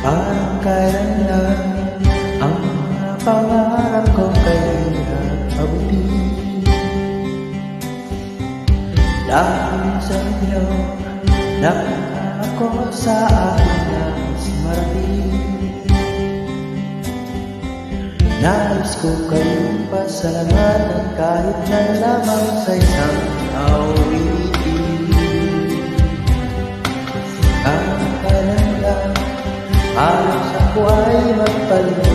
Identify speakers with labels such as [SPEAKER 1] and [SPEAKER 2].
[SPEAKER 1] Parang kailan lang ang mga pangarap ko kay nag-abutin. Dahil sa inyo, nangako sa akin na mas marating. Nais ko kayong pasalamatan kahit na lamang sa isang awitin. Ang kailan lang halos ako ay magpalit